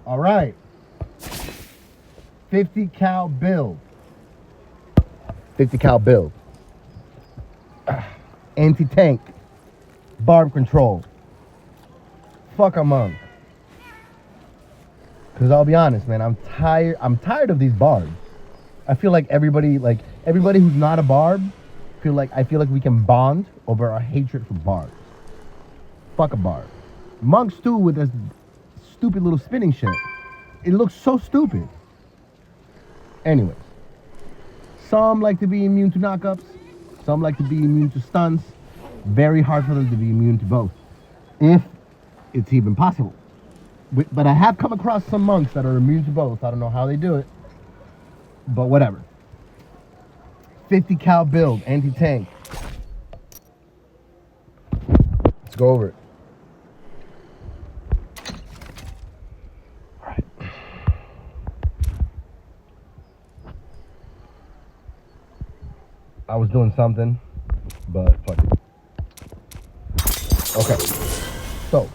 All right. 50 cal build. 50 cal build. Anti-tank. Barb control. Fuck among. Because I'll be honest, man, I'm tired of these barbs. I feel like everybody who's not a barb, I feel like we can bond over our hatred for barbs. Fuck a barb. Monks too with this stupid little spinning shit. It looks so stupid. Anyways, some like to be immune to knockups. Some like to be immune to stuns. Very hard for them to be immune to both, if it's even possible. But I have come across some monks that are immune to both. I don't know how they do it, but whatever. 50 cal build, anti-tank. Let's go over it. All right. I was doing something, but fuck it. Okay, so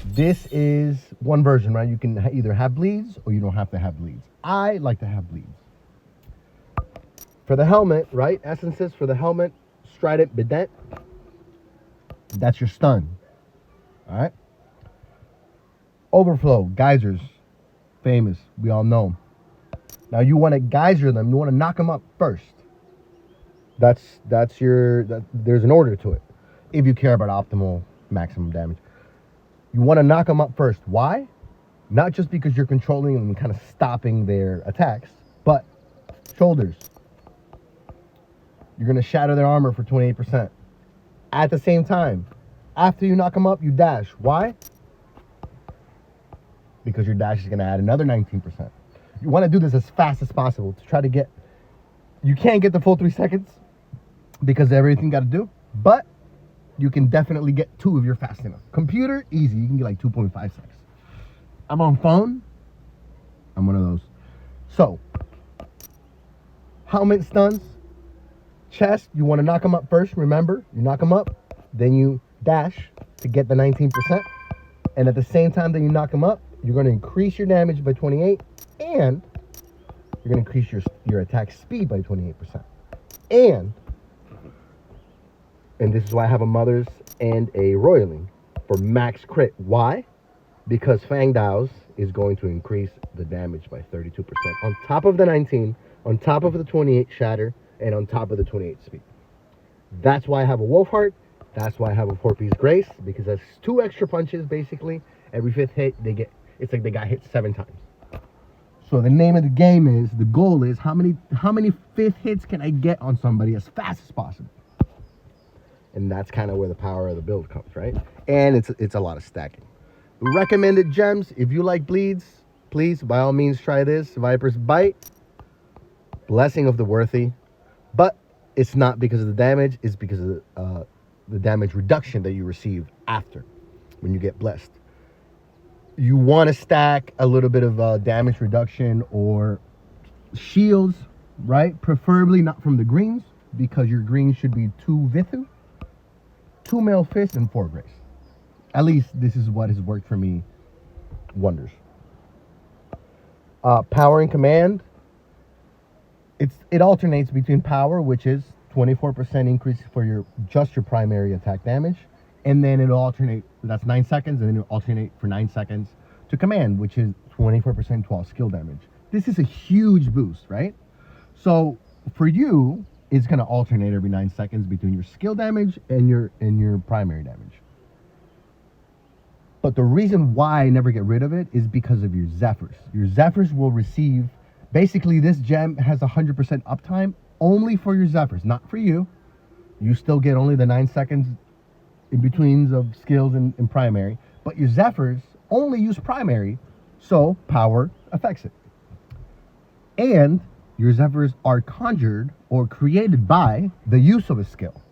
this is one version, right? You can either have bleeds or you don't have to have bleeds. I like to have bleeds. For the helmet, right? Essences for the helmet, Strident, Bidet. That's your stun. All right. Overflow, geysers, famous. We all know them. Now you want to geyser them. You want to knock them up first. There's an order to it. If you care about optimal maximum damage, you want to knock them up first. Why? Not just because you're controlling them and kind of stopping their attacks, but shoulders. You're going to shatter their armor for 28%. At the same time, after you knock them up, you dash. Why? Because your dash is going to add another 19%. You want to do this as fast as possible to try to get... You can't get the full 3 seconds because of everything you got to do, but you can definitely get 2 if you're fast enough. Computer, easy. You can get like 2.5 seconds. I'm on phone. I'm one of those. So, helmet stuns. Chest, you want to knock them up first. Remember, you knock them up, then you dash to get the 19%. And at the same time that you knock them up, you're going to increase your damage by 28, and you're going to increase your attack speed by 28%. And this is why I have a Mother's and a Royaling for max crit. Why? Because Fang Dao's is going to increase the damage by 32%. On top of the 19, on top of the 28 shatter, and on top of the 28 speed. That's why I have a Wolf Heart. That's why I have a 4-piece Grace, because that's 2 extra punches basically. Every 5th hit, it's like they got hit 7 times. So the name of the game is, the goal is, how many 5th hits can I get on somebody as fast as possible? And that's kind of where the power of the build comes, right? And it's a lot of stacking. Recommended gems, if you like bleeds, please, by all means, try this. Viper's Bite, Blessing of the Worthy. But it's not because of the damage, it's because of the damage reduction that you receive after, when you get blessed. You want to stack a little bit of damage reduction or shields, right? Preferably not from the greens, because your greens should be 2 Vithu, 2 Male Fist, and 4 Grace. At least this is what has worked for me wonders. Power and Command. It alternates between power, which is 24% increase for just your primary attack damage, and then it'll alternate. That's 9 seconds, and then it'll alternate for 9 seconds to command, which is 24% 12 skill damage. This is a huge boost, right? So for you, it's gonna alternate every 9 seconds between your skill damage and your primary damage. But the reason why I never get rid of it is because of your Zephyrs. Your Zephyrs will receive. Basically, this gem has 100% uptime only for your Zephyrs, not for you. You still get only the 9 seconds in betweens of skills and primary. But your Zephyrs only use primary, so power affects it. And your Zephyrs are conjured or created by the use of a skill.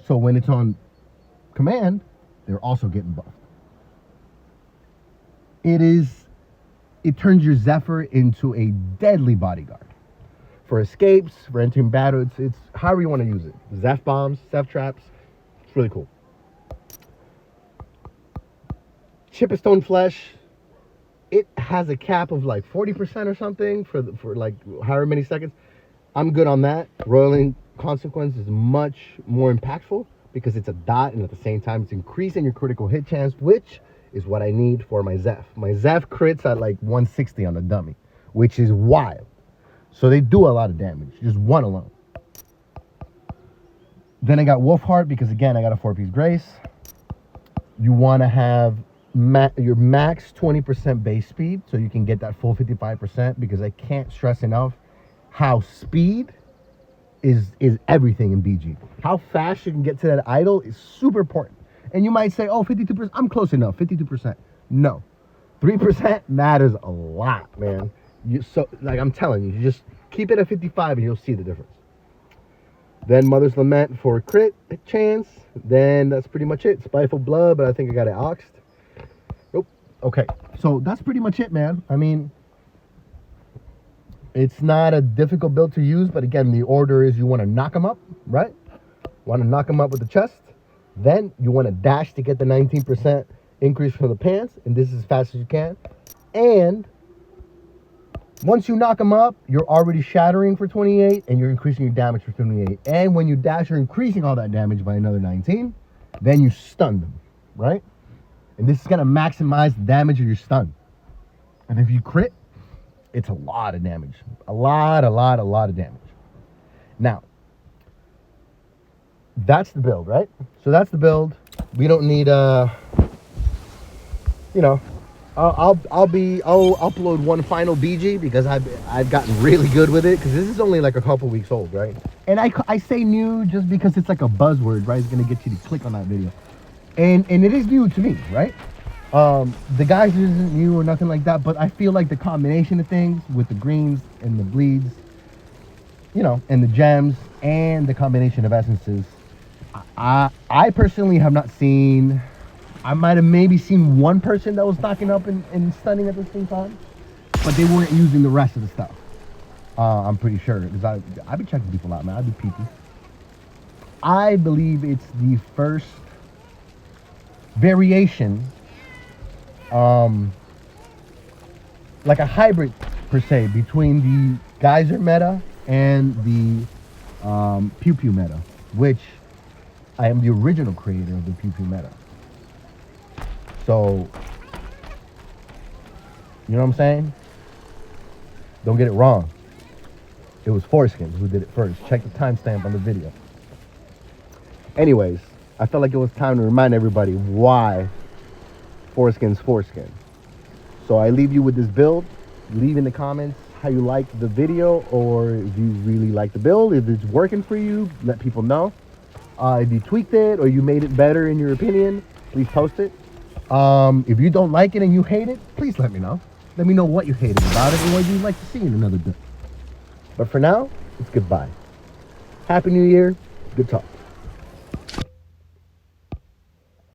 So when it's on command, they're also getting buffed. It turns your Zephyr into a deadly bodyguard. For escapes, for entering battle, it's however you want to use it. Zeph bombs, Zeph traps, it's really cool. Chip of Stone Flesh, it has a cap of like 40% or something for like however many seconds. I'm good on that. Roiling consequence is much more impactful because it's a dot, and at the same time it's increasing your critical hit chance, which is what I need for my Zeph. My Zeph crits at like 160 on the dummy, which is wild. So they do a lot of damage, just one alone. Then I got Wolfheart because, again, I got a 4-piece Grace. You want to have your max 20% base speed so you can get that full 55%, because I can't stress enough how speed is everything in BG. How fast you can get to that idol is super important. And you might say, oh, 52%, I'm close enough, 52%. No, 3% matters a lot, man. So, like I'm telling you, you just keep it at 55 and you'll see the difference. Then Mother's Lament for a crit chance. Then that's pretty much it. Spiteful Blood, but I think I got it oxed. Nope. Okay, so that's pretty much it, man. I mean, it's not a difficult build to use, but again, the order is you want to knock them up, right? Want to knock them up with the chest. Then you want to dash to get the 19% increase from the pants, and this is as fast as you can. And once you knock them up, you're already shattering for 28, and you're increasing your damage for 28. And when you dash, you're increasing all that damage by another 19. Then you stun them, right? And this is going to maximize the damage of your stun. And if you crit, it's a lot of damage. A lot of damage. Now, that's the build, right? So that's the build. We don't need you know, I'll upload one final BG because I've gotten really good with it, because this is only like a couple weeks old, right? And I say new just because it's like a buzzword, right? It's gonna get you to click on that video, and it is new to me, right? The guys isn't new or nothing like that, but I feel like the combination of things with the greens and the bleeds, you know, and the gems and the combination of essences, I personally have not seen. I might have maybe seen one person that was knocking up and stunning at the same time, but they weren't using the rest of the stuff. I'm pretty sure, because I've been checking people out, man. I do peeking. I believe it's the first variation, like a hybrid per se, between the Geyser meta and the Pew Pew meta, which I am the original creator of the Pew Pew meta. So, you know what I'm saying? Don't get it wrong. It was Foreskin who did it first. Check the timestamp on the video. Anyways, I felt like it was time to remind everybody why Foreskin's Foreskin. So I leave you with this build. Leave in the comments how you liked the video, or if you really like the build, if it's working for you, let people know. If you tweaked it or you made it better in your opinion, please post it. If you don't like it and you hate it, please let me know. Let me know what you hated about it and what you'd like to see in another build. But for now, it's goodbye. Happy New Year. Good talk.